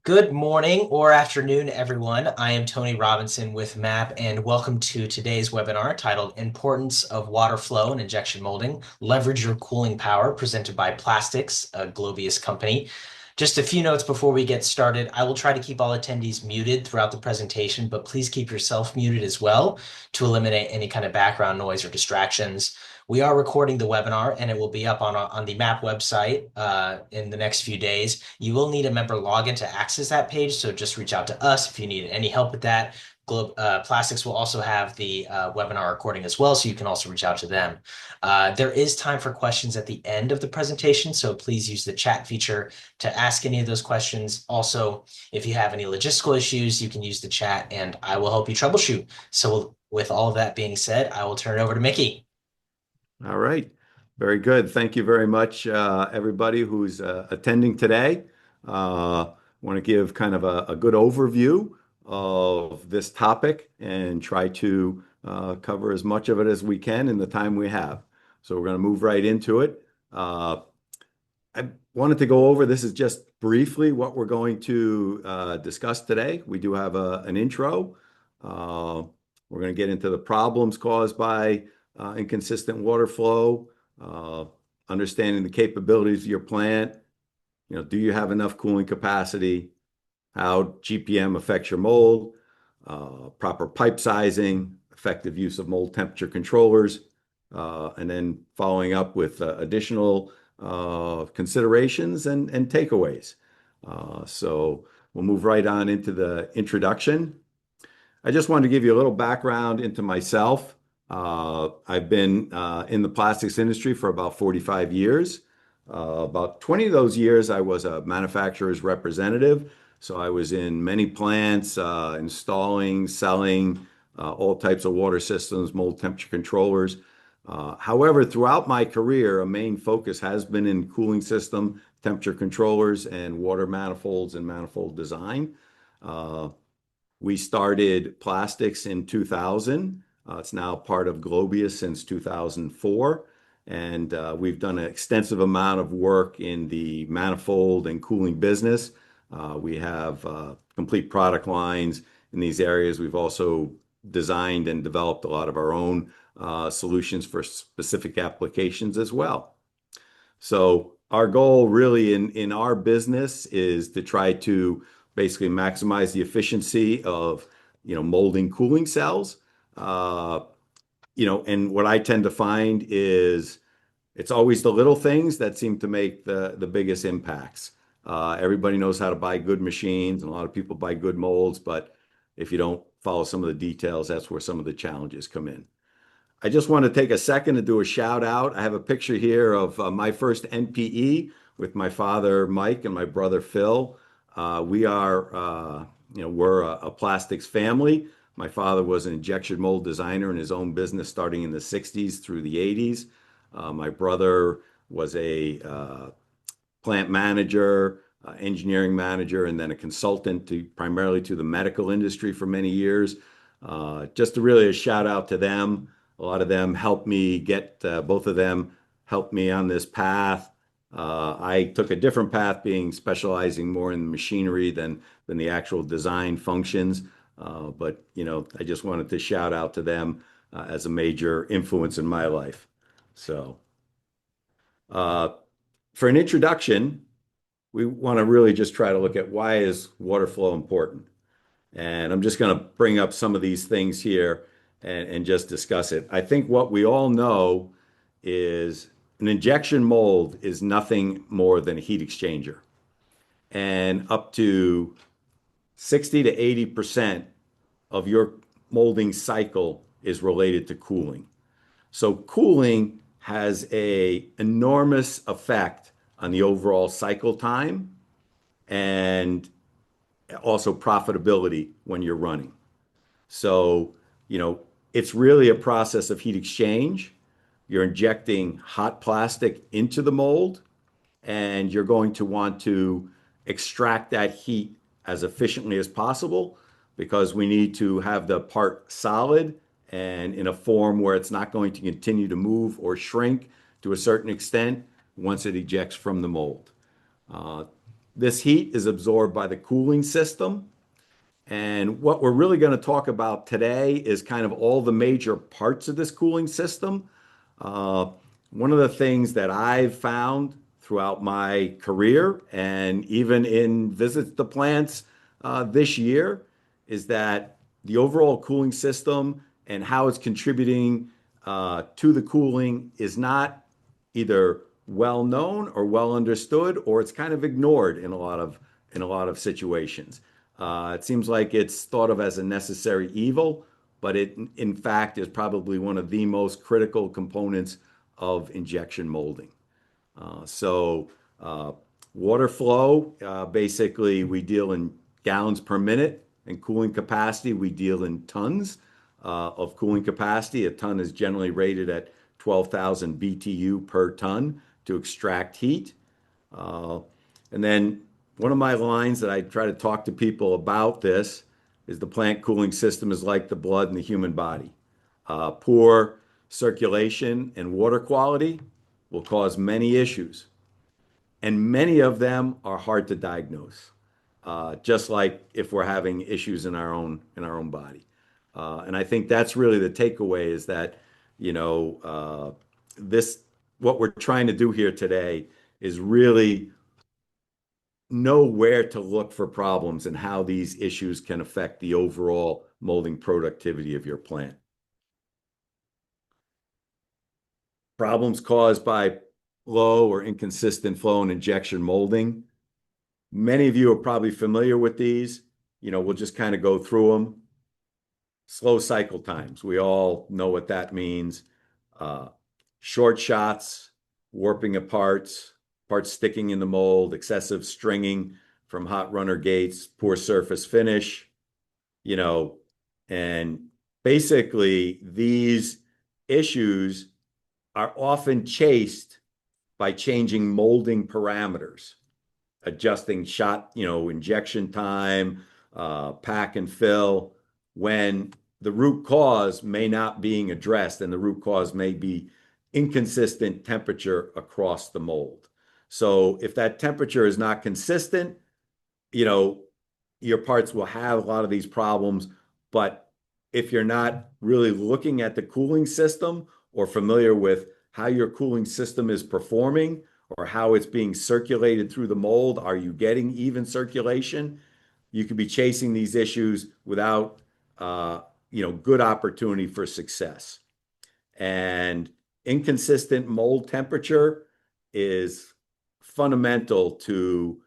Good morning or afternoon, everyone. I am Tony Robinson with MAPP, and welcome to today's webinar titled Importance of Water Flow and Injection Molding, Leverage Your Cooling Power, presented by Plastixs, a Globeius company. Just a few notes before we get started. I will try to keep all attendees muted throughout the presentation, but please keep yourself muted as well to eliminate any kind of background noise or distractions. We are recording the webinar and it will be up on the MAPP website in the next few days. You will need a member login to access that page, so just reach out to us if you need any help with that. Plastixs will also have the webinar recording as well, so you can also reach out to them. There is time for questions at the end of the presentation, so please use the chat feature to ask any of those questions. Also, if you have any logistical issues, you can use the chat and I will help you troubleshoot. So with all of that being said, I will turn it over to Mickey. All right. Very good. Thank you very much, everybody who's attending today. Want to give kind of a good overview of this topic and try to cover as much of it as we can in the time we have. So we're going to move right into it. I wanted to go over, this is just briefly what we're going to discuss today. We do have an intro. We're going to get into the problems caused by inconsistent water flow, understanding the capabilities of your plant. Do you have enough cooling capacity? How GPM affects your mold, proper pipe sizing, effective use of mold temperature controllers, and then following up with additional considerations and takeaways. So we'll move right on into the introduction. I just wanted to give you a little background into myself. I've been in the plastics industry for about 45 years. About 20 of those years, I was a manufacturer's representative. So I was in many plants, installing, selling all types of water systems, mold temperature controllers. However, throughout my career, a main focus has been in cooling system, temperature controllers, and water manifolds and manifold design. We started Plastixs in 2000. It's now part of Globeius since 2004. And we've done an extensive amount of work in the manifold and cooling business. We have complete product lines in these areas. We've also designed and developed a lot of our own solutions for specific applications as well. So our goal really in our business is to try to basically maximize the efficiency of molding cooling cells. And what I tend to find is it's always the little things that seem to make the biggest impacts. Everybody knows how to buy good machines, and a lot of people buy good molds, but if you don't follow some of the details, that's where some of the challenges come in. I just want to take a second to do a shout out. I have a picture here of my first NPE with my father, Mike, and my brother, Phil. We're a plastics family. My father was an injection mold designer in his own business starting in the 60s through the 80s. My brother was a plant manager, engineering manager, and then a consultant primarily to the medical industry for many years. Just really a shout out to them. A lot of them helped me both of them helped me on this path. I took a different path, specializing more in the machinery than the actual design functions. But I just wanted to shout out to them as a major influence in my life. So for an introduction, we want to really just try to look at why is water flow important. And I'm just going to bring up some of these things here and just discuss it. I think what we all know is an injection mold is nothing more than a heat exchanger. And up to 60 to 80% of your molding cycle is related to cooling. So cooling has an enormous effect on the overall cycle time and also profitability when you're running. So, it's really a process of heat exchange. You're injecting hot plastic into the mold, and you're going to want to extract that heat as efficiently as possible because we need to have the part solid and in a form where it's not going to continue to move or shrink to a certain extent once it ejects from the mold. This heat is absorbed by the cooling system. And what we're really going to talk about today is kind of all the major parts of this cooling system. Uh, One of the things that I've found throughout my career and even in visits to plants this year is that the overall cooling system and how it's contributing to the cooling is not either well known or well understood, or it's kind of ignored in a lot of situations. It seems like it's thought of as a necessary evil, but it, in fact, is probably one of the most critical components of injection molding. So, uh, Water flow, basically, we deal in gallons per minute, and cooling capacity, we deal in tons of cooling capacity. A ton is generally rated at 12,000 BTU per ton to extract heat. Uh, and then one of my lines that I try to talk to people about this is the plant cooling system is like the blood in the human body. Poor circulation and water quality will cause many issues, and many of them are hard to diagnose. Just like if we're having issues in our own body, and I think that's really the takeaway is that you know this what we're trying to do here today is really know where to look for problems and how these issues can affect the overall molding productivity of your plant. Problems caused by low or inconsistent flow and injection molding. Many of you are probably familiar with these. We'll just kind of go through them. Slow cycle times. We all know what that means. Uh, Short shots, warping of parts sticking in the mold, excessive stringing from hot runner gates, poor surface finish, you know, and basically these issues are often chased by changing molding parameters, adjusting shot, injection time, pack and fill, when the root cause may not being addressed, and the root cause may be inconsistent temperature across the mold. So if that temperature is not consistent, you know, your parts will have a lot of these problems. But if you're not really looking at the cooling system or familiar with how your cooling system is performing or how it's being circulated through the mold, are you getting even circulation? You could be chasing these issues without, good opportunity for success. And inconsistent mold temperature is fundamental to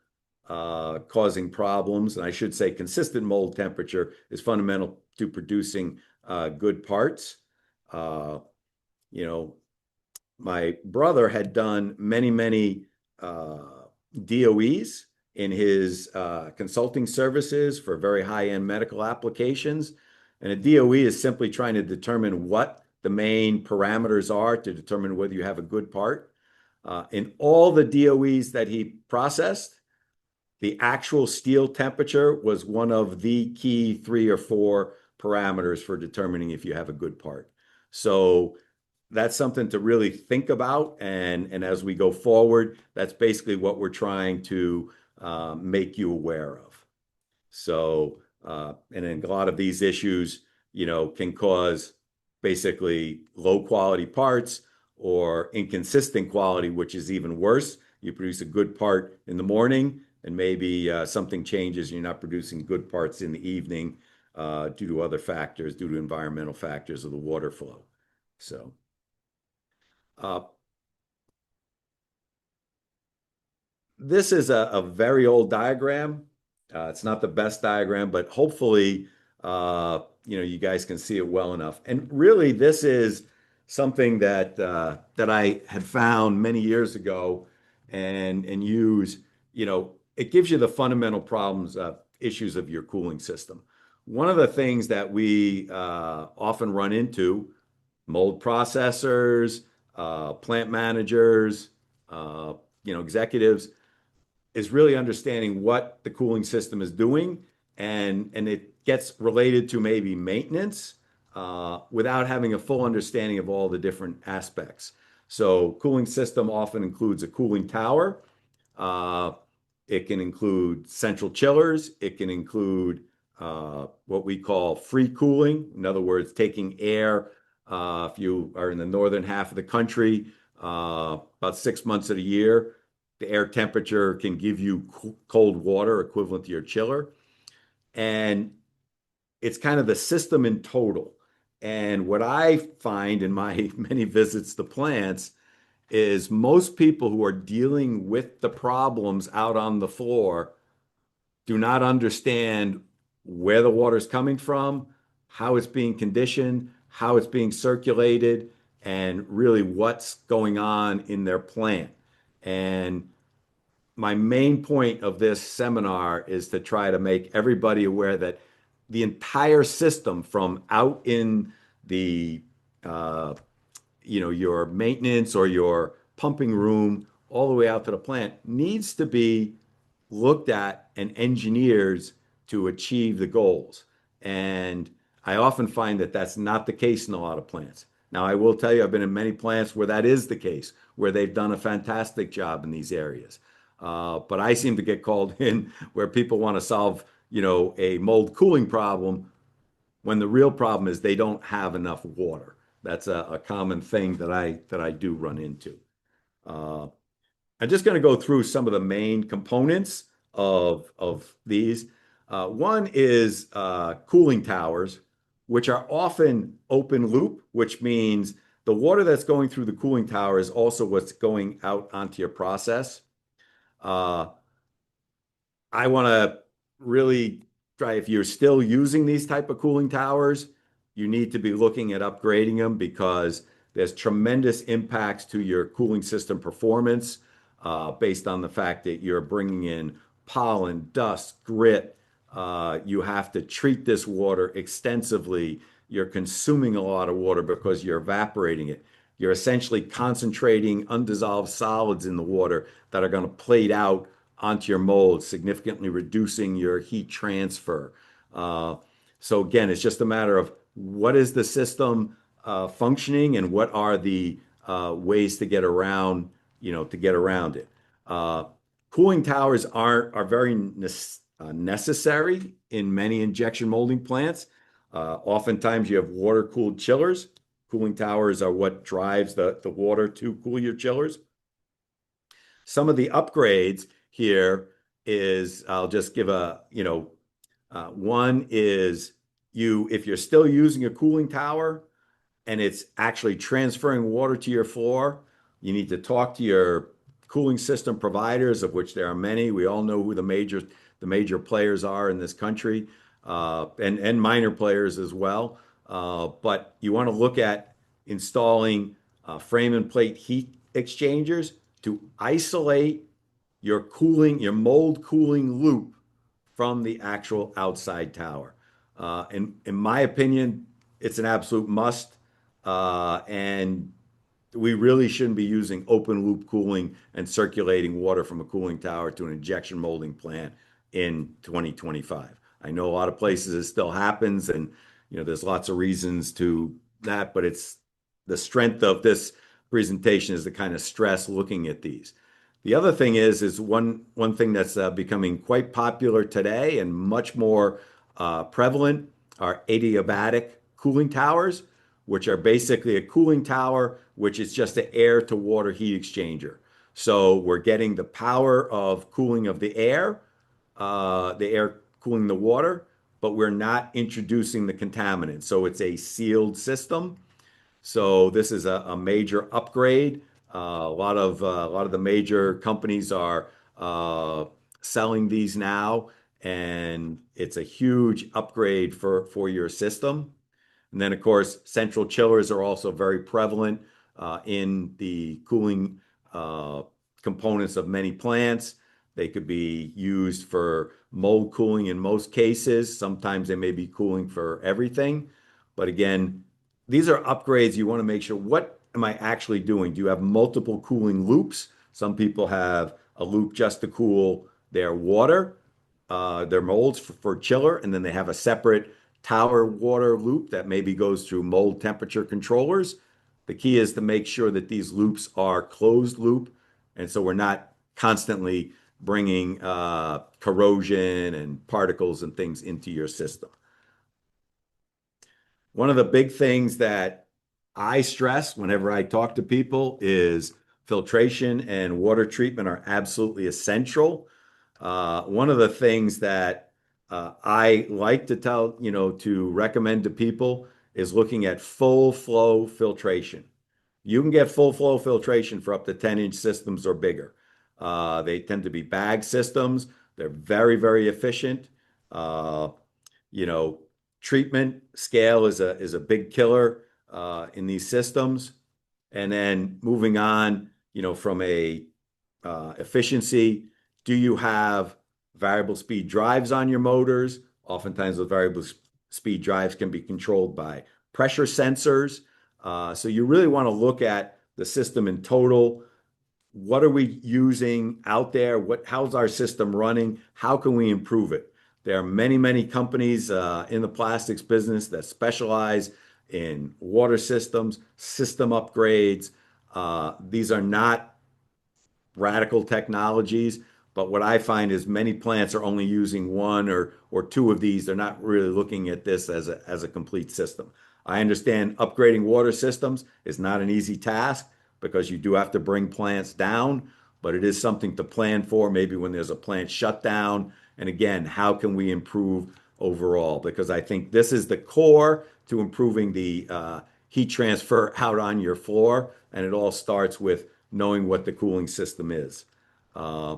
causing problems. And I should say consistent mold temperature is fundamental to producing good parts. Uh, you know, my brother had done many, many DOEs in his consulting services for very high-end medical applications. And a DOE is simply trying to determine what the main parameters are to determine whether you have a good part. In all the DOEs that he processed, the actual steel temperature was one of the key 3 or 4 parameters for determining if you have a good part. So that's something to really think about. And as we go forward, that's basically what we're trying to make you aware of. So, and then a lot of these issues, can cause basically low quality parts or inconsistent quality, which is even worse. You produce a good part in the morning, and maybe something changes, and you're not producing good parts in the evening due to other factors, due to environmental factors of the water flow. So, uh, this is a very old diagram. It's not the best diagram, but hopefully, you guys can see it well enough. And really, this is something that I had found many years ago and use. It gives you the fundamental problems, issues of your cooling system. One of the things that we often run into, mold processors, plant managers, executives, is really understanding what the cooling system is doing, and it gets related to maybe maintenance without having a full understanding of all the different aspects. So cooling system often includes a cooling tower. Uh, It can include central chillers. It can include what we call free cooling. In other words, taking air. If you are in the northern half of the country, about 6 months of the year, the air temperature can give you cold water equivalent to your chiller. And it's kind of the system in total. And what I find in my many visits to plants is most people who are dealing with the problems out on the floor do not understand where the water is coming from, how it's being conditioned, how it's being circulated, and really what's going on in their plant. And my main point of this seminar is to try to make everybody aware that the entire system from out in the your maintenance or your pumping room all the way out to the plant needs to be looked at and engineered to achieve the goals. And I often find that that's not the case in a lot of plants. Now, I will tell you, I've been in many plants where that is the case, where they've done a fantastic job in these areas. But I seem to get called in where people want to solve, a mold cooling problem when the real problem is they don't have enough water. That's a common thing that I do run into. Uh, I'm just going to go through some of the main components of these. One is cooling towers, which are often open loop, which means the water that's going through the cooling tower is also what's going out onto your process. Uh, I want to really try, if you're still using these type of cooling towers, you need to be looking at upgrading them because there's tremendous impacts to your cooling system performance based on the fact that you're bringing in pollen, dust, grit. You have to treat this water extensively. You're consuming a lot of water because you're evaporating it. You're essentially concentrating undissolved solids in the water that are going to plate out onto your mold, significantly reducing your heat transfer. Uh, so again, it's just a matter of what is the system functioning and what are the ways to get around, to get around it. Uh, Cooling towers are very necessary in many injection molding plants. Oftentimes you have water cooled chillers. Cooling towers are what drives the water to cool your chillers. Some of the upgrades here is I'll just give one is if you're still using a cooling tower and it's actually transferring water to your floor, you need to talk to your cooling system providers, of which there are many. We all know who the major players are in this country, and minor players as well. But you want to look at installing frame and plate heat exchangers to isolate your mold cooling loop from the actual outside tower. In my opinion, it's an absolute must. And we really shouldn't be using open loop cooling and circulating water from a cooling tower to an injection molding plant in 2025. I know a lot of places it still happens, and there's lots of reasons to that, but it's the strength of this presentation is the kind of stress looking at these. The other thing is one thing that's becoming quite popular today and much more prevalent are adiabatic cooling towers, which are basically a cooling tower, which is just an air to water heat exchanger. So we're getting the power of cooling of the air cooling the water, but we're not introducing the contaminants. So it's a sealed system. So this is a major upgrade. A lot of the major companies are selling these now, and it's a huge upgrade for your system. And then, of course, central chillers are also very prevalent in the cooling components of many plants. They could be used for mold cooling in most cases. Sometimes they may be cooling for everything. But again, these are upgrades. You want to make sure, what am I actually doing? Do you have multiple cooling loops? Some people have a loop just to cool their water, their molds for chiller, and then they have a separate tower water loop that maybe goes through mold temperature controllers. The key is to make sure that these loops are closed loop, and so we're not constantly bringing corrosion and particles and things into your system. One of the big things that I stress whenever I talk to people is filtration and water treatment are absolutely essential. One of the things that I like to tell, to recommend to people is looking at full flow filtration. You can get full flow filtration for up to 10-inch systems or bigger. They tend to be bag systems. They're very, very efficient. Uh, you know, treatment scale is a big killer in these systems. And then moving on, from a efficiency, do you have variable speed drives on your motors? Oftentimes, those variable speed drives can be controlled by pressure sensors. So you really want to look at the system in total. What are we using out there? How's our system running? How can we improve it? There are many, many companies in the plastics business that specialize in water systems, system upgrades. These are not radical technologies, but what I find is many plants are only using one or two of these. They're not really looking at this as a complete system. I understand upgrading water systems is not an easy task because you do have to bring plants down, but it is something to plan for, maybe when there's a plant shutdown. And again, how can we improve overall? Because I think this is the core to improving the heat transfer out on your floor. And it all starts with knowing what the cooling system is. Uh,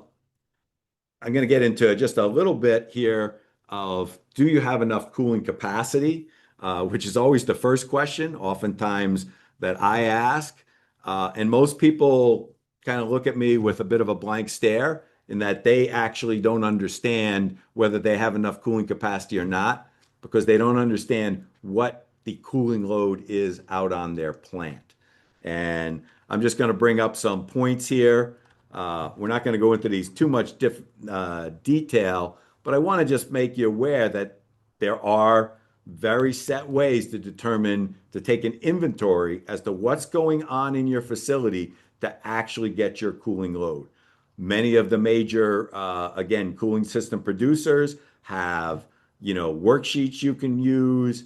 I'm going to get into just a little bit here of do you have enough cooling capacity, which is always the first question, oftentimes that I ask. And most people kind of look at me with a bit of a blank stare in that they actually don't understand whether they have enough cooling capacity or not because they don't understand what the cooling load is out on their plant. And I'm just going to bring up some points here. We're not going to go into these too much detail, but I want to just make you aware that there are very set ways to take an inventory as to what's going on in your facility to actually get your cooling load. Many of the major, again, cooling system producers have, worksheets you can use,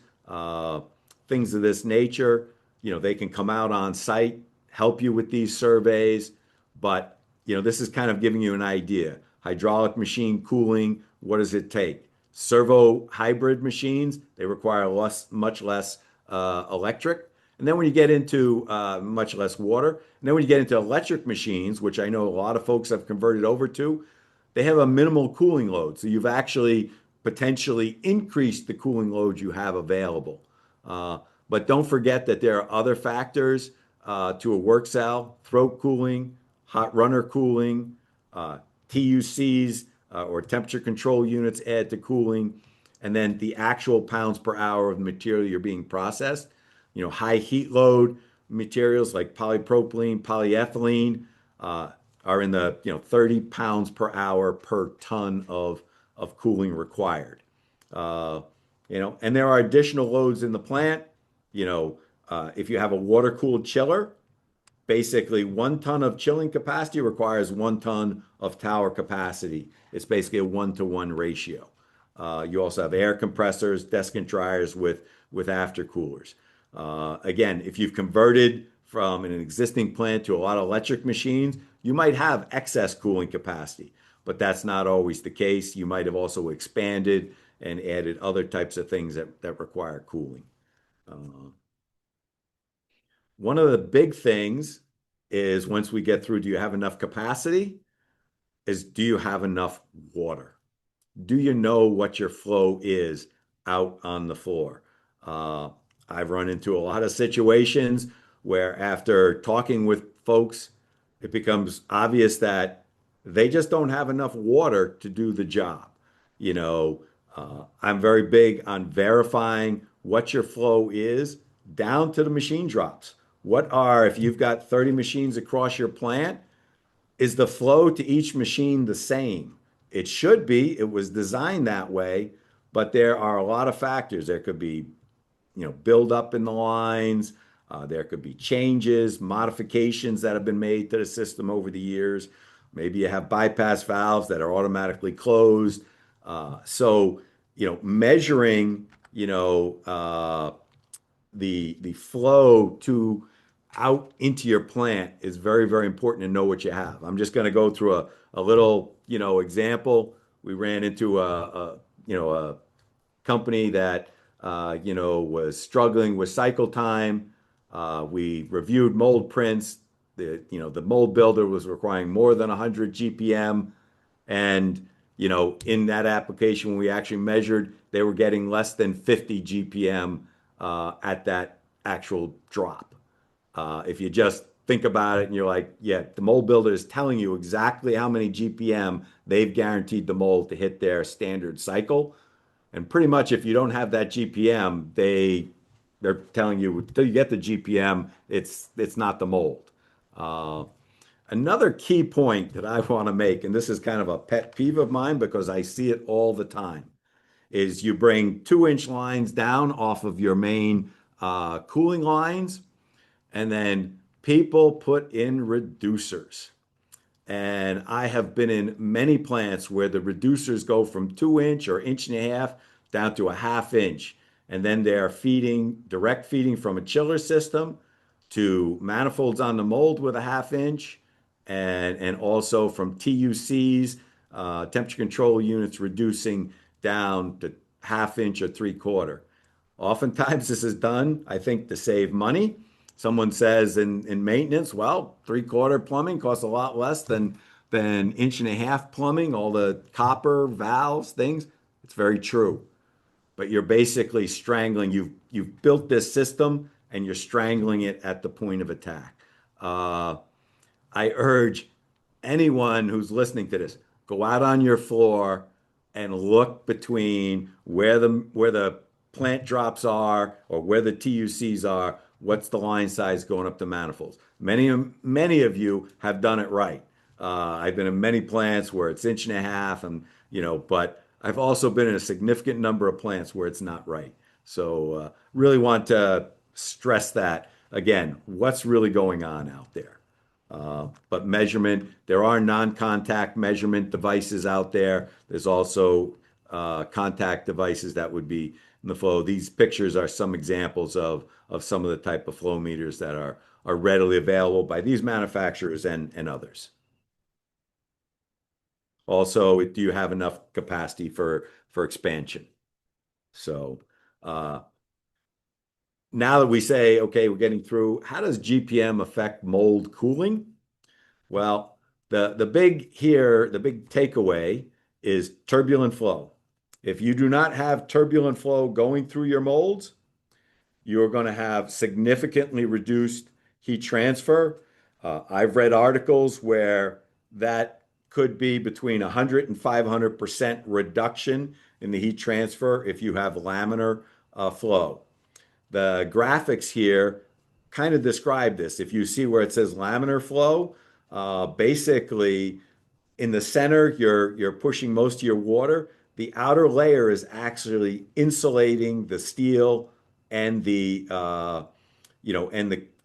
things of this nature. They can come out on site, help you with these surveys, but this is kind of giving you an idea. Hydraulic machine cooling, what does it take? Servo hybrid machines, they require much less electric. And then when you get into much less water, and then when you get into electric machines, which I know a lot of folks have converted over to, they have a minimal cooling load. So you've actually potentially increased the cooling load you have available. Uh, but don't forget that there are other factors to a work cell, throat cooling, hot runner cooling, uh, TUCs or temperature control units add to cooling, and then the actual pounds per hour of the material you're being processed. High heat load materials like polypropylene, polyethylene are in the 30 pounds per hour per ton of cooling required. Uh, and there are additional loads in the plant. If you have a water cooled chiller, basically 1 ton of chilling capacity requires 1 ton of tower capacity. It's basically a 1-to-1 ratio. You also have air compressors, desk and dryers with aftercoolers. Again, if you've converted from an existing plant to a lot of electric machines, you might have excess cooling capacity, but that's not always the case. You might have also expanded and added other types of things that require cooling. Uh, One of the big things is once we get through, do you have enough capacity? Is do you have enough water? Do you know what your flow is out on the floor? Uh, I've run into a lot of situations where after talking with folks, it becomes obvious that they just don't have enough water to do the job. I'm very big on verifying what your flow is down to the machine drops. If you've got 30 machines across your plant, is the flow to each machine the same? It should be. It was designed that way, but there are a lot of factors. There could be, build up in the lines. There could be changes, modifications that have been made to the system over the years. Maybe you have bypass valves that are automatically closed. So, measuring, the flow to out into your plant is very, very important to know what you have. I'm just going to go through a little, example. We ran into a company that, was struggling with cycle time. We reviewed mold prints. The mold builder was requiring more than 100 GPM. And, in that application, when we actually measured, they were getting less than 50 GPM at that actual drop. If you just think about it and you're like, yeah, the mold builder is telling you exactly how many GPM they've guaranteed the mold to hit their standard cycle. And pretty much if you don't have that GPM, they're telling you until you get the GPM, it's not the mold. Uh, Another key point that I want to make, and this is kind of a pet peeve of mine because I see it all the time, is you bring 2-inch lines down off of your main cooling lines, and then people put in reducers. And I have been in many plants where the reducers go from 2-inch or inch and a half down to a half inch. And then they're feeding, direct feeding from a chiller system to manifolds on the mold with a half inch, and also from TUCs, temperature control units reducing down to half inch or 3/4. Oftentimes, this is done, I think, to save money. Someone says in maintenance, well, 3/4 plumbing costs a lot less than inch and a half plumbing, all the copper, valves, things. It's very true. But you're basically strangling. You've built this system and you're strangling it at the point of attack. Uh, I urge anyone who's listening to this, go out on your floor and look between where the plant drops are or where the TUCs are. What's the line size going up the manifolds? Many of you have done it right. I've been in many plants where it's inch and a half, and but I've also been in a significant number of plants where it's not right. So really want to stress that again. What's really going on out there? But measurement, there are non-contact measurement devices out there. There's also contact devices that would be in the flow. These pictures are some examples of some of the type of flow meters that are readily available by these manufacturers and others. Also, do you have enough capacity for expansion? So now that we say, okay, we're getting through, how does GPM affect mold cooling? Well, the big takeaway is turbulent flow. If you do not have turbulent flow going through your molds, you're going to have significantly reduced heat transfer. I've read articles where that could be between 100 and 500% reduction in the heat transfer if you have laminar flow. The graphics here kind of describe this. If you see where it says laminar flow, basically in the center, you're pushing most of your water. The outer layer is actually insulating the steel and the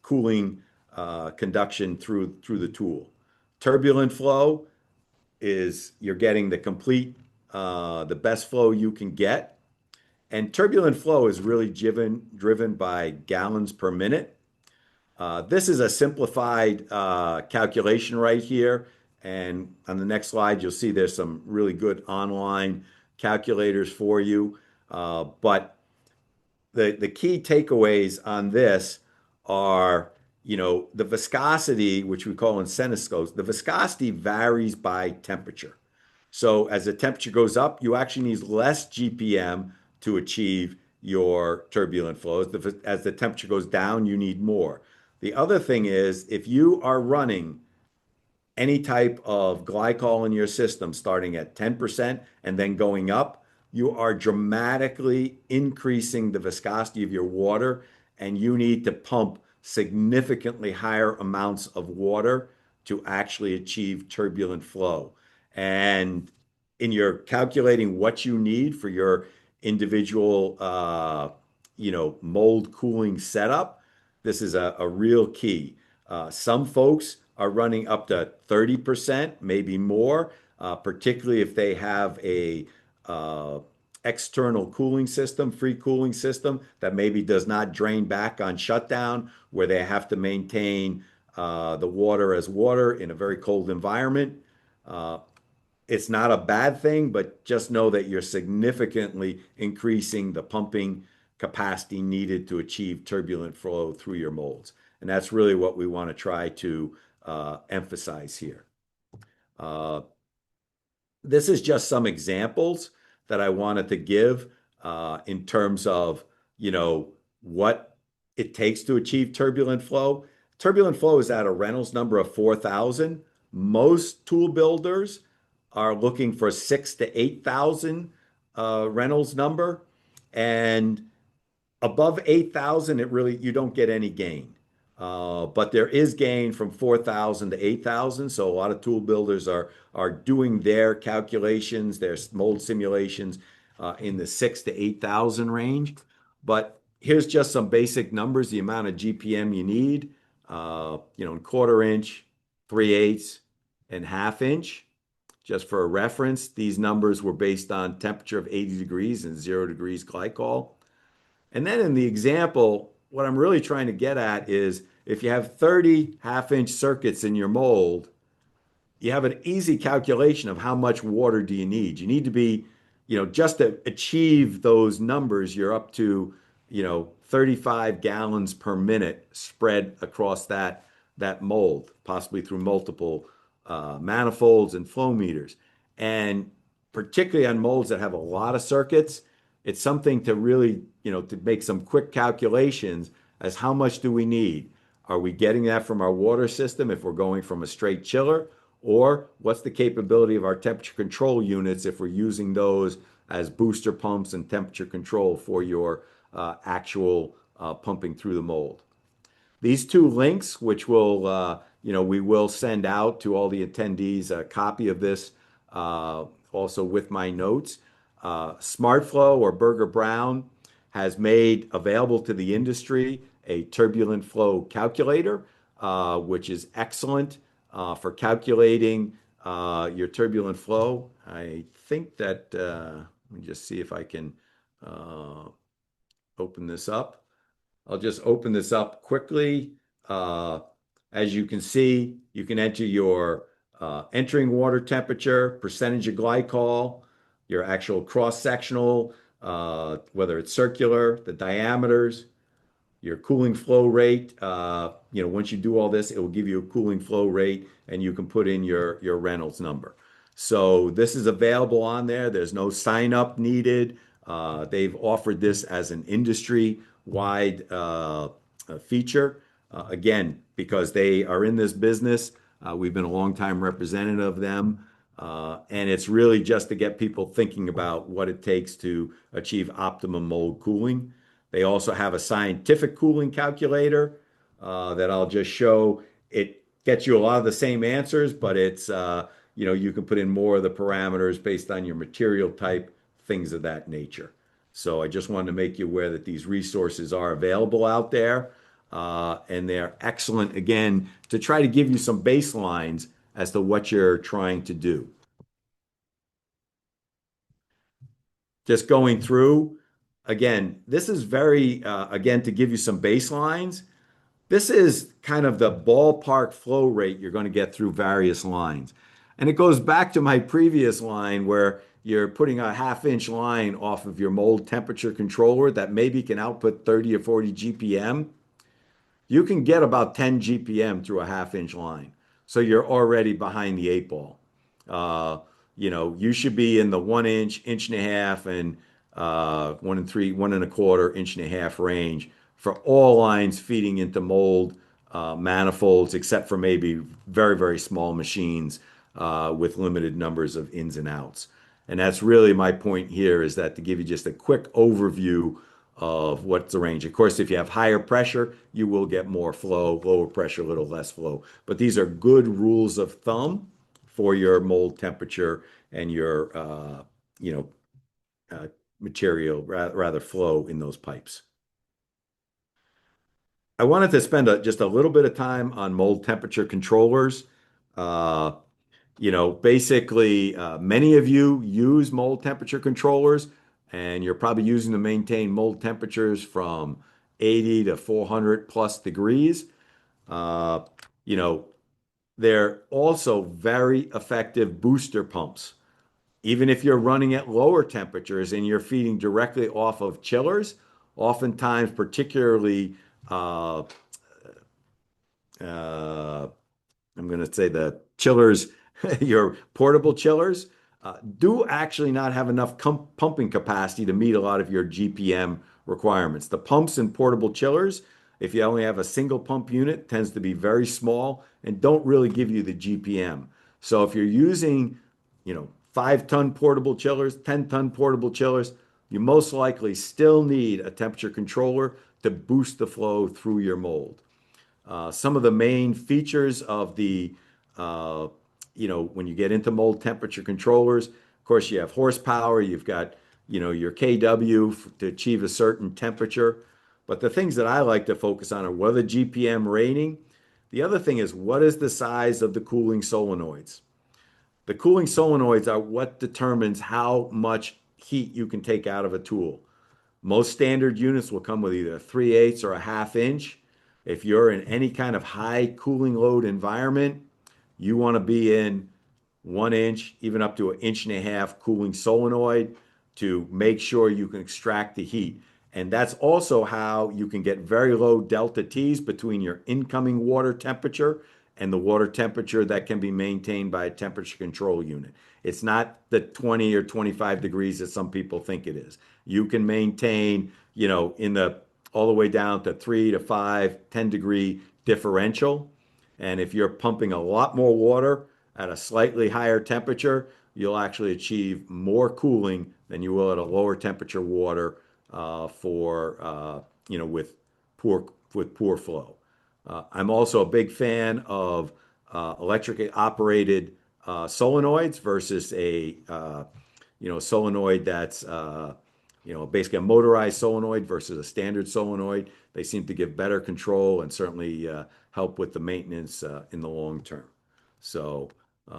cooling conduction through the tool. Turbulent flow is you're getting the best flow you can get. And turbulent flow is really driven by gallons per minute. This is a simplified calculation right here. And on the next slide, you'll see there's some really good online calculators for you. But the key takeaways on this are, the viscosity, which we call in centiscopes, the viscosity varies by temperature. So as the temperature goes up, you actually need less GPM to achieve your turbulent flows. As the temperature goes down, you need more. The other thing is if you are running any type of glycol in your system starting at 10% and then going up, you are dramatically increasing the viscosity of your water, and you need to pump significantly higher amounts of water to actually achieve turbulent flow. And in your calculating what you need for your individual, mold cooling setup, this is a real key. Some folks are running up to 30%, maybe more, particularly if they have a external cooling system, free cooling system that maybe does not drain back on shutdown, where they have to maintain the water as water in a very cold environment. Uh, it's not a bad thing, but just know that you're significantly increasing the pumping capacity needed to achieve turbulent flow through your molds. And that's really what we want to try to emphasize here. Uh, this is just some examples that I wanted to give in terms of, what it takes to achieve turbulent flow. Turbulent flow is at a Reynolds number of 4,000. Most tool builders are looking for 6,000 to 8,000 Reynolds number. And above 8,000, you don't get any gain. But there is gain from 4,000 to 8,000. So a lot of tool builders are doing their calculations, their mold simulations in the 6,000 to 8,000 range. But here's just some basic numbers, the amount of GPM you need, in quarter inch, 3/8, and half inch. Just for a reference, these numbers were based on temperature of 80 degrees and 0 degrees glycol. And then in the example, what I'm really trying to get at is if you have 30 half-inch circuits in your mold, you have an easy calculation of how much water do you need. You need to be, just to achieve those numbers, you're up to, 35 gallons per minute spread across that mold, possibly through multiple manifolds and flow meters. And particularly on molds that have a lot of circuits, it's something to really, to make some quick calculations as how much do we need? Are we getting that from our water system if we're going from a straight chiller? Or what's the capability of our temperature control units if we're using those as booster pumps and temperature control for your actual pumping through the mold? These two links, which we will send out to all the attendees a copy of this, also with my notes. SmartFlow or Berger Brown has made available to the industry a turbulent flow calculator, which is excellent for calculating your turbulent flow. I think that, let me just see if I can open this up. I'll just open this up quickly. Uh, as you can see, you can enter your entering water temperature, percentage of glycol, your actual cross-sectional, whether it's circular, the diameters, your cooling flow rate. Once you do all this, it will give you a cooling flow rate and you can put in your Reynolds number. So this is available on there. There's no sign up needed. They've offered this as an industry-wide feature. Again, because they are in this business, we've been a long-time representative of them. And it's really just to get people thinking about what it takes to achieve optimum mold cooling. They also have a scientific cooling calculator that I'll just show. It gets you a lot of the same answers, but you can put in more of the parameters based on your material type, things of that nature. So I just wanted to make you aware that these resources are available out there, and they're excellent, again, to try to give you some baselines as to what you're trying to do. Just going through, again, this is again, to give you some baselines. This is kind of the ballpark flow rate you're going to get through various lines. And it goes back to my previous line where you're putting a half-inch line off of your mold temperature controller that maybe can output 30 or 40 GPM. You can get about 10 GPM through a half-inch line. So you're already behind the eight ball. You should be in the 1 inch, inch and a half, and 1 and 3, 1 1/4, inch and a half range for all lines feeding into mold manifolds, except for maybe very, very small machines with limited numbers of ins and outs. And that's really my point here, is that to give you just a quick overview of what's the range. Of course, if you have higher pressure, you will get more flow, lower pressure, a little less flow. But these are good rules of thumb for your mold temperature and your material, rather flow in those pipes. I wanted to spend just a little bit of time on mold temperature controllers. Uh, basically, many of you use mold temperature controllers, and you're probably using to maintain mold temperatures from 80 to 400 plus degrees. Uh, you know, they're also very effective booster pumps. Even if you're running at lower temperatures and you're feeding directly off of chillers, oftentimes, particularly uh, uh, I'm going to say the chillers, your portable chillers, do actually not have enough pumping capacity to meet a lot of your GPM requirements. The pumps in portable chillers, if you only have a single pump unit, tends to be very small and don't really give you the GPM. So if you're using, 5-ton portable chillers, 10-ton portable chillers, you most likely still need a temperature controller to boost the flow through your mold. Some of the main features of uh, when you get into mold temperature controllers, of course, you have horsepower, you've got, your kW to achieve a certain temperature. But the things that I like to focus on are what are the GPM rating? The other thing is what is the size of the cooling solenoids? The cooling solenoids are what determines how much heat you can take out of a tool. Most standard units will come with either a 3/8 or a half inch. If you're in any kind of high cooling load environment, you want to be in 1 inch, even up to an inch and a half cooling solenoid to make sure you can extract the heat. And that's also how you can get very low delta T's between your incoming water temperature and the water temperature that can be maintained by a temperature control unit. It's not the 20 or 25 degrees that some people think it is. You can maintain, in the all the way down to 3 to 5, 10-degree differential. And if you're pumping a lot more water at a slightly higher temperature, you'll actually achieve more cooling than you will at a lower temperature water for with poor flow. I'm also a big fan of electric operated solenoids versus a solenoid that's basically a motorized solenoid versus a standard solenoid. They seem to give better control and certainly help with the maintenance in the long term. So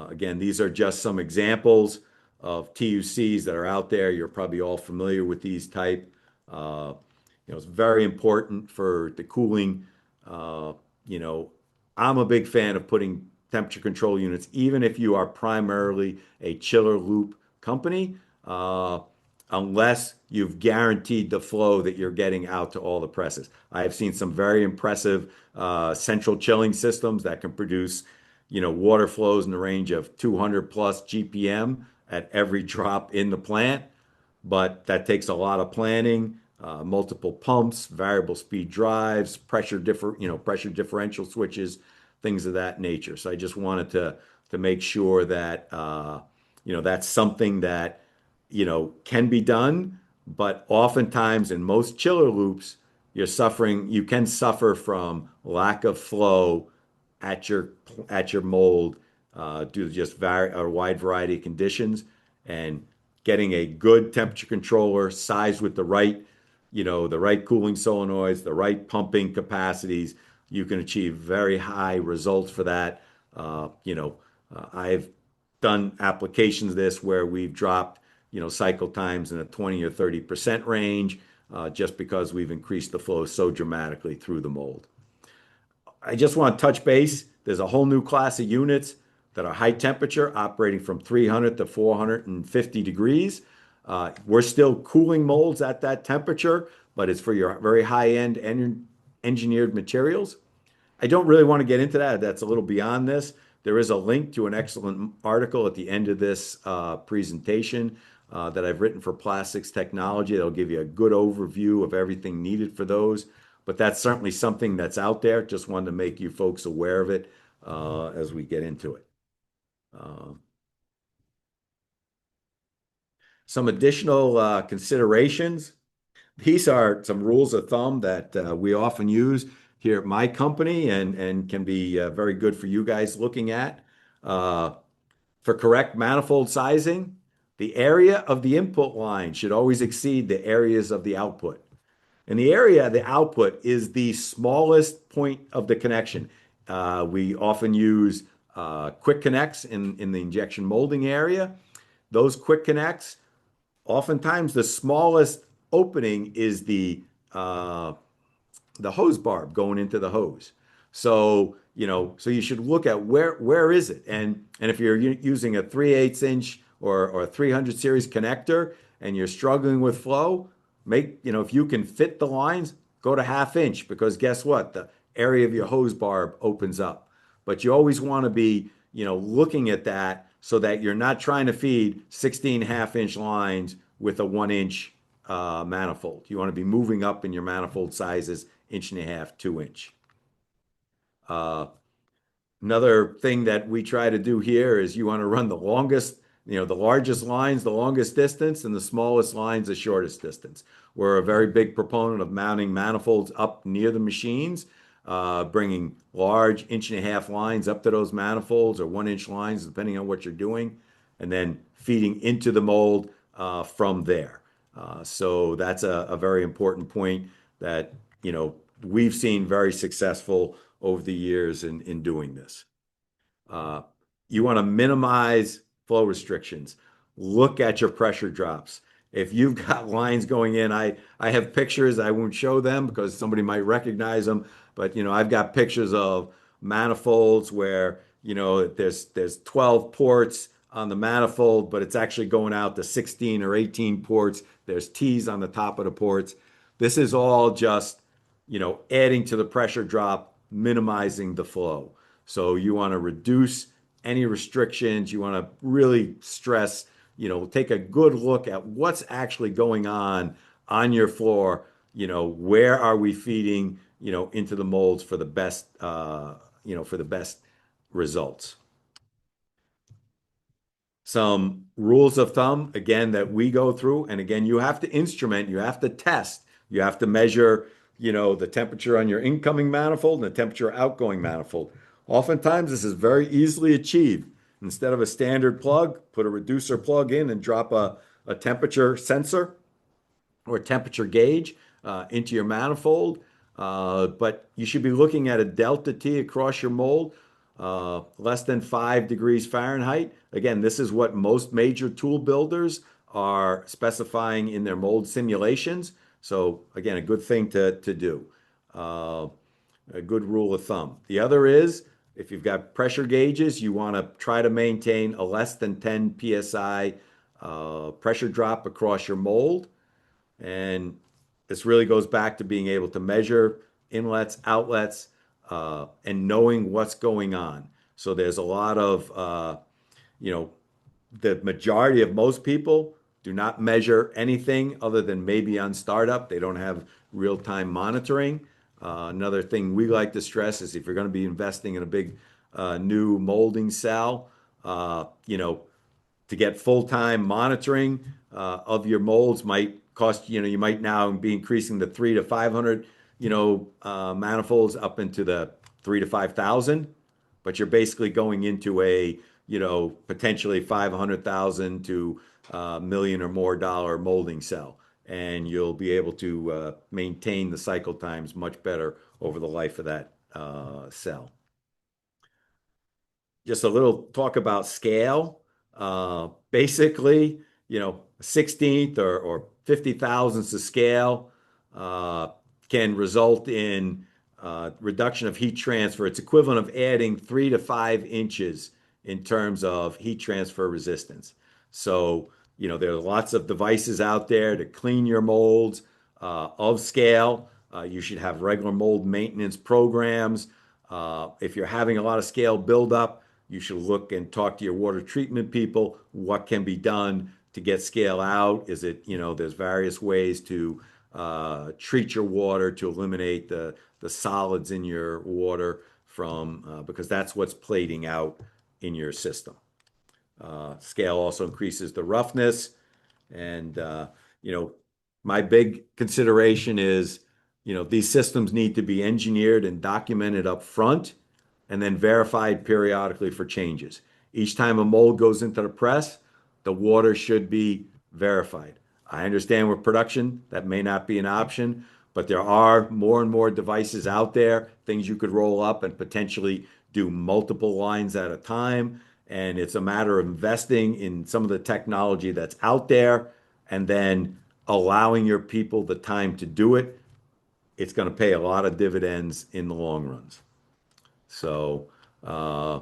again, these are just some examples of TUCs that are out there. You're probably all familiar with these type. Uh, it's very important for the cooling. Uh, you know, I'm a big fan of putting temperature control units, even if you are primarily a chiller loop company, uh, unless you've guaranteed the flow that you're getting out to all the presses. I have seen some very impressive central chilling systems that can produce, water flows in the range of 200 plus GPM at every drop in the plant, but that takes a lot of planning, multiple pumps, variable speed drives, pressure differential switches, things of that nature. So I just wanted to make sure that that's something that can be done, but oftentimes in most chiller loops, you can suffer from lack of flow at your mold due to just a wide variety of conditions, and getting a good temperature controller sized with the right cooling solenoids, the right pumping capacities, you can achieve very high results for that. I've done applications of this where we've dropped, cycle times in a 20 or 30% range, just because we've increased the flow so dramatically through the mold. I just want to touch base. There's a whole new class of units that are high temperature, operating from 300 to 450 degrees. We're still cooling molds at that temperature, but it's for your very high-end engineered materials. I don't really want to get into that. That's a little beyond this. There is a link to an excellent article at the end of this presentation that I've written for Plastixs Technology. That'll give you a good overview of everything needed for those. But that's certainly something that's out there. Just wanted to make you folks aware of it as we get into it. Uh, some additional considerations. These are some rules of thumb that we often use here at my company and can be very good for you guys looking at. Uh, for correct manifold sizing, the area of the input line should always exceed the areas of the output. And the area, the output, is the smallest point of the connection. We often use quick connects in the injection molding area. Those quick connects, oftentimes the smallest opening is the hose barb going into the hose. So, so you should look at where is it? And if you're using a 3/8 inch or a 300 series connector and you're struggling with flow, if you can fit the lines, go to 1/2 inch because guess what? The area of your hose barb opens up. But you always want to be, looking at that so that you're not trying to feed 16 1/2 inch lines with a 1 inch manifold. You want to be moving up in your manifold sizes, 1.5 inch, 2 inch. Uh, Another thing that we try to do here is you want to run the longest, the largest lines, the longest distance, and the smallest lines, the shortest distance. We're a very big proponent of mounting manifolds up near the machines, bringing large 1.5 inch lines up to those manifolds or 1 inch lines, depending on what you're doing, and then feeding into the mold from there. So that's a very important point that, we've seen very successful over the years in doing this. Uh, you want to minimize flow restrictions. Look at your pressure drops. If you've got lines going in, I have pictures. I won't show them because somebody might recognize them. But I've got pictures of manifolds where there's 12 ports on the manifold, but it's actually going out to 16 or 18 ports. There's T's on the top of the ports. This is all just adding to the pressure drop, minimizing the flow. So you want to reduce any restrictions. You want to really stress, take a good look at what's actually going on your floor. Where are we feeding, into the molds for the best, for the best results. Some rules of thumb, again, that we go through. And again, you have to instrument, you have to test, you have to measure, the temperature on your incoming manifold and the temperature outgoing manifold. Oftentimes, this is very easily achieved. Instead of a standard plug, put a reducer plug in and drop a temperature sensor or temperature gauge into your manifold. But you should be looking at a delta T across your mold, less than 5 degrees Fahrenheit. Again, this is what most major tool builders are specifying in their mold simulations. So again, a good thing to do. A good rule of thumb. The other is if you've got pressure gauges, you want to try to maintain a less than 10 psi pressure drop across your mold. And this really goes back to being able to measure inlets, outlets, and knowing what's going on. So there's a lot of, the majority of most people do not measure anything other than maybe on startup. They don't have real-time monitoring. Another thing we like to stress is if you're going to be investing in a big new molding cell, to get full-time monitoring of your molds might cost, you might now be increasing the 3 to 500, manifolds up into the 3 to 5,000, but you're basically going into a, potentially 500,000 to million or more dollar molding cell. And you'll be able to maintain the cycle times much better over the life of that cell. Just a little talk about scale. Basically, 16th or 50 thousandths of scale can result in reduction of heat transfer. It's equivalent of adding 3 to 5 inches in terms of heat transfer resistance. So, there are lots of devices out there to clean your molds of scale. You should have regular mold maintenance programs. If you're having a lot of scale buildup, you should look and talk to your water treatment people. What can be done to get scale out? Is it, there's various ways to treat your water to eliminate the solids in your water from, because that's what's plating out in your system. Scale also increases the roughness. And, my big consideration is, these systems need to be engineered and documented up front and then verified periodically for changes. Each time a mold goes into the press, the water should be verified. I understand with production that may not be an option, but there are more and more devices out there, things you could roll up and potentially do multiple lines at a time. And it's a matter of investing in some of the technology that's out there and then allowing your people the time to do it. It's going to pay a lot of dividends in the long runs. So, uh,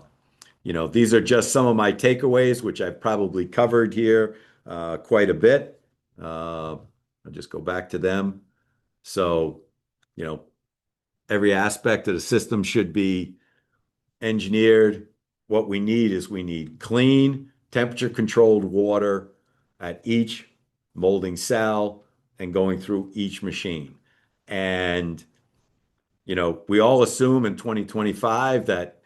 these are just some of my takeaways, which I've probably covered here quite a bit. I'll just go back to them. So, you know, every aspect of the system should be engineered. What we need clean, temperature controlled water at each molding cell and going through each machine. And, we all assume in 2025 that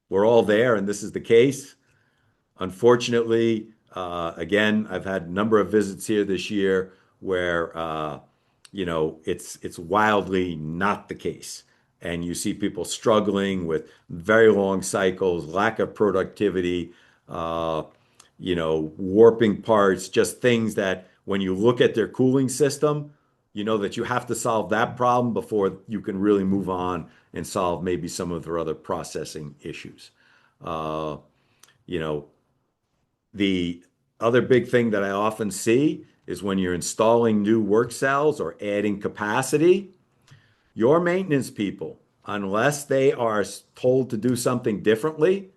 we're all there and this is the case. Unfortunately, again, I've had a number of visits here this year where it's wildly not the case, and you see people struggling with very long cycles, lack of productivity, uh, warping parts, just things that when you look at their cooling system, you know that you have to solve that problem before you can really move on and solve maybe some of their other processing issues. Uh, you know, the other big thing that I often see is when you're installing new work cells or adding capacity, your maintenance people, unless they are told to do something differently,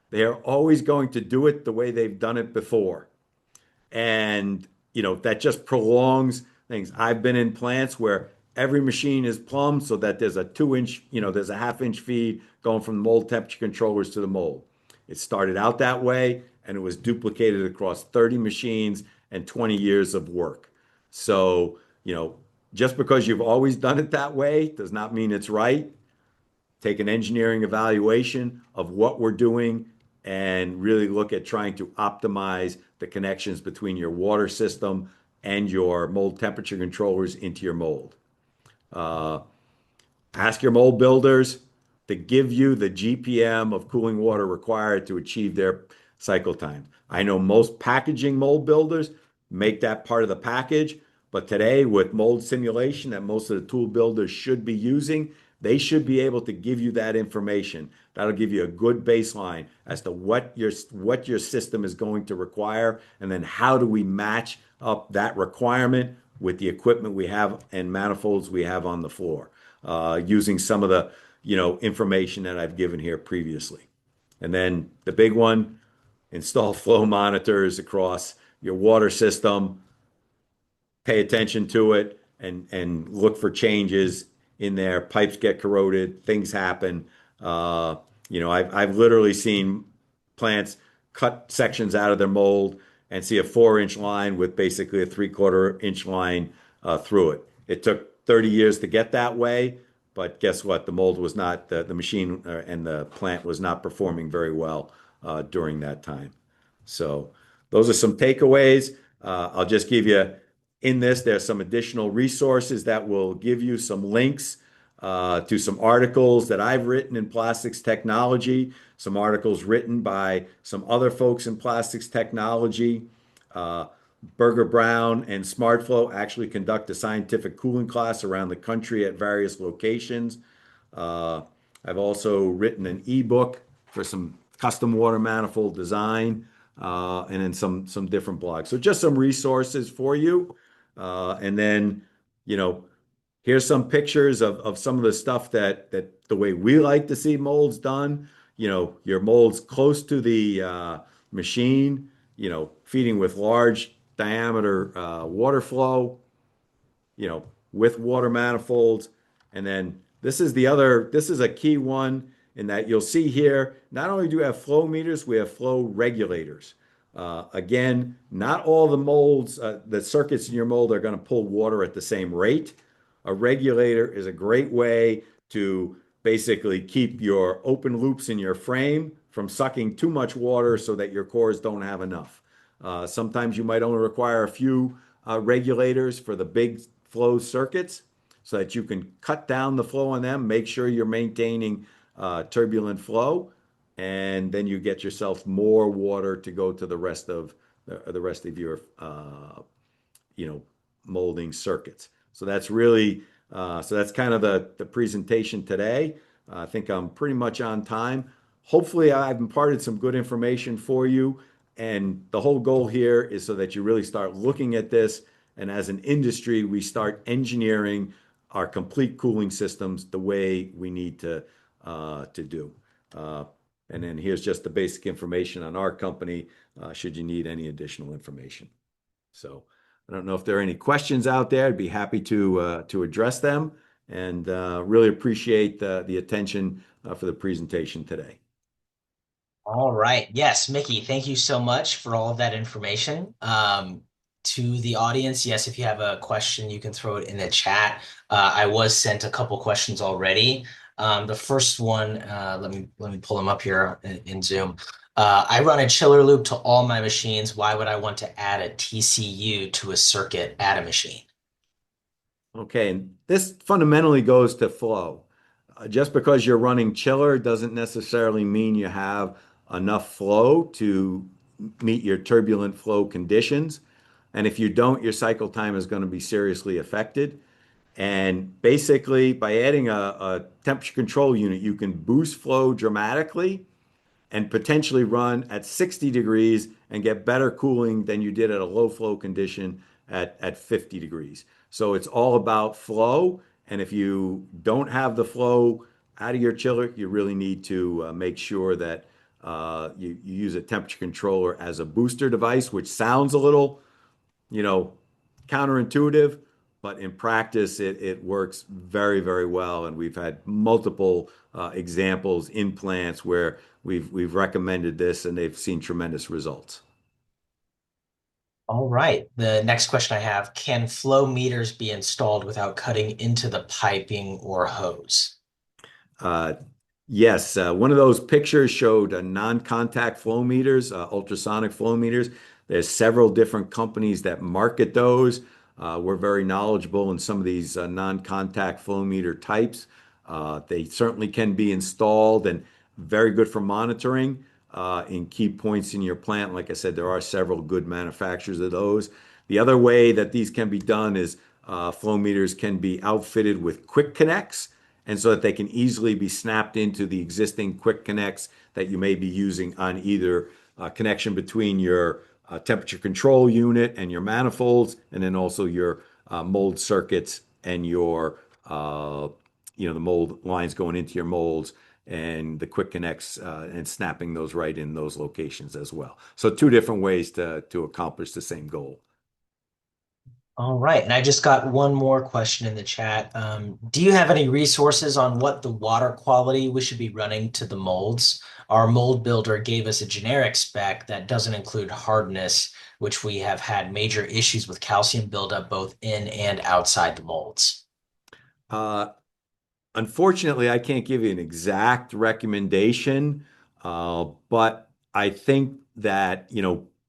they are always going to do it the way they've done it before. And, that just prolongs things. I've been in plants where every machine is plumbed so that there's a 2 inch, there's a half-inch feed going from the mold temperature controllers to the mold. It started out that way and it was duplicated across 30 machines and 20 years of work. So, just because you've always done it that way does not mean it's right. Take an engineering evaluation of what we're doing and really look at trying to optimize the connections between your water system and your mold temperature controllers into your mold. Uh, Ask your mold builders to give you the GPM of cooling water required to achieve their cycle time. I know most packaging mold builders make that part of the package, but today with mold simulation that most of the tool builders should be using, they should be able to give you that information. That'll give you a good baseline as to what your system is going to require, and then how do we match up that requirement with the equipment we have and manifolds we have on the floor, using some of the information that I've given here previously. And then the big one, install flow monitors across your water system, pay attention to it and look for changes in there. Pipes get corroded, things happen. I've literally seen plants cut sections out of their mold and see a 4 inch line with basically a 3/4 inch line through it. It took 30 years to get that way, but guess what? The mold was not, the machine and the plant was not performing very well during that time. So those are some takeaways. I'll just give you in this, there's some additional resources that will give you some links to some articles that I've written in plastics technology, some articles written by some other folks in plastics technology. Uh, Berger Brown and SmartFlow actually conduct a scientific cooling class around the country at various locations. Uh, I've also written an ebook for some custom water manifold design, and then some different blogs. So just some resources for you. And then, you know, here's some pictures of some of the stuff that the way we like to see molds done. Your molds close to the machine, feeding with large diameter water flow, with water manifolds. And then this is a key one in that you'll see here, not only do we have flow meters, we have flow regulators. Again, not all the molds, the circuits in your mold are going to pull water at the same rate. A regulator is a great way to basically keep your open loops in your frame from sucking too much water so that your cores don't have enough. Sometimes you might only require a few regulators for the big flow circuits so that you can cut down the flow on them, make sure you're maintaining turbulent flow, and then you get yourself more water to go to the rest of your molding circuits. So that's really So that's kind of the presentation today. I think I'm pretty much on time. Hopefully, I've imparted some good information for you. And the whole goal here is so that you really start looking at this. And as an industry, we start engineering our complete cooling systems the way we need to do. Uh, and then here's just the basic information on our company, should you need any additional information. So I don't know if there are any questions out there. I'd be happy to address them, and really appreciate the attention for the presentation today. All right. Yes, Mickey, thank you so much for all of that information. To the audience, yes, if you have a question, you can throw it in the chat. I was sent a couple questions already. The first one, let me pull them up here in Zoom. I run a chiller loop to all my machines. Why would I want to add a TCU to a circuit at a machine? Okay, and this fundamentally goes to flow. Just because you're running chiller doesn't necessarily mean you have enough flow to meet your turbulent flow conditions. And if you don't, your cycle time is going to be seriously affected. And basically, by adding a temperature control unit, you can boost flow dramatically and potentially run at 60 degrees and get better cooling than you did at a low flow condition at 50 degrees. So it's all about flow. And if you don't have the flow out of your chiller, you really need to make sure that you use a temperature controller as a booster device, which sounds a little, you know, counterintuitive, but in practice, it works very, very well. And we've had multiple examples in plants where we've recommended this and they've seen tremendous results. All right. The next question I have, can flow meters be installed without cutting into the piping or hose? Uh, yes, one of those pictures showed non-contact flow meters, ultrasonic flow meters. There's several different companies that market those. We're very knowledgeable in some of these non-contact flow meter types. They certainly can be installed and very good for monitoring in key points in your plant. Like I said, there are several good manufacturers of those. The other way that these can be done is flow meters can be outfitted with quick connects, and so that they can easily be snapped into the existing quick connects that you may be using on either connection between your temperature control unit and your manifolds, and then also your mold circuits and your the mold lines going into your molds and the quick connects and snapping those right in those locations as well. So two different ways to accomplish the same goal. All right. And I just got one more question in the chat. Do you have any resources on what the water quality we should be running to the molds? Our mold builder gave us a generic spec that doesn't include hardness, which we have had major issues with calcium buildup both in and outside the molds. Uh, Unfortunately, I can't give you an exact recommendation, but I think that,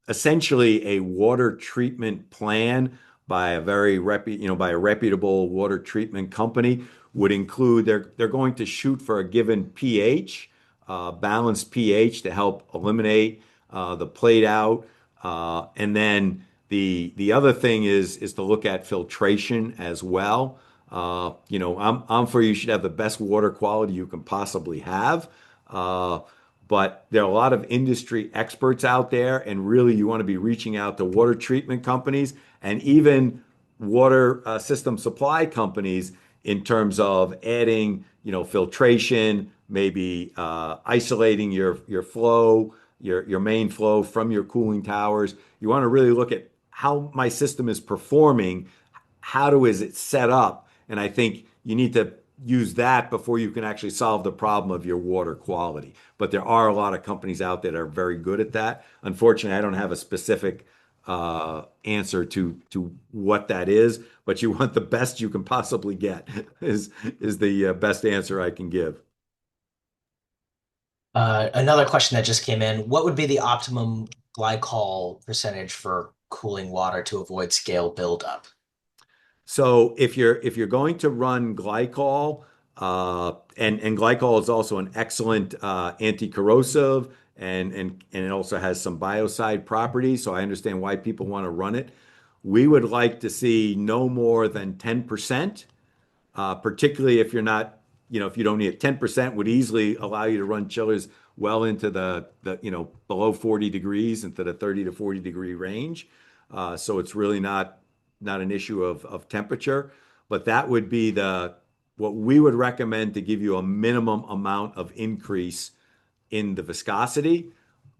essentially a water treatment plan by a by a reputable water treatment company would include they're going to shoot for a given pH, balanced pH to help eliminate the played out. And then the other thing is to look at filtration as well. I'm for you should have the best water quality you can possibly have. Uh, but there are a lot of industry experts out there, and really you want to be reaching out to water treatment companies and even water system supply companies in terms of adding, filtration, maybe isolating your flow, your main flow from your cooling towers. You want to really look at how my system is performing, is it set up, and I think you need to use that before you can actually solve the problem of your water quality. But there are a lot of companies out there that are very good at that. Unfortunately, I don't have a specific answer to what that is, but you want the best you can possibly get is the best answer I can give. Another question that just came in, what would be the optimum glycol percentage for cooling water to avoid scale buildup? So if you're going to run glycol, and glycol is also an excellent anti-corrosive, and it also has some biocide properties. So I understand why people want to run it. We would like to see no more than 10%. particularly if you're not, if you don't need it. 10% would easily allow you to run chillers well into the below 40 degrees, into the 30 to 40 degree range. So it's really not an issue of temperature, but that would be what we would recommend to give you a minimum amount of increase in the viscosity.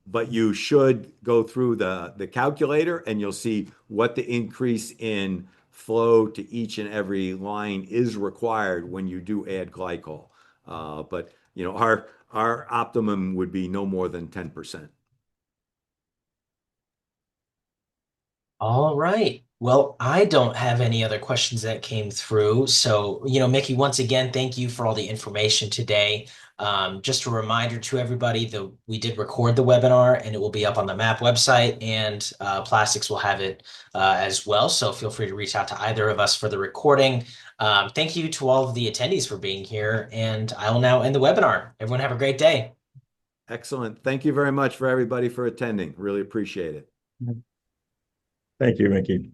But you should go through the calculator and you'll see what the increase in flow to each and every line is required when you do add glycol. But our optimum would be no more than 10%. All right. Well, I don't have any other questions that came through. So, Mickey, once again, thank you for all the information today. Just a reminder to everybody that we did record the webinar and it will be up on the MAPP website, and Plastixs will have it as well. So feel free to reach out to either of us for the recording. Thank you to all of the attendees for being here, and I will now end the webinar. Everyone have a great day. Excellent. Thank you very much for everybody for attending. Really appreciate it. Thank you, Mickey.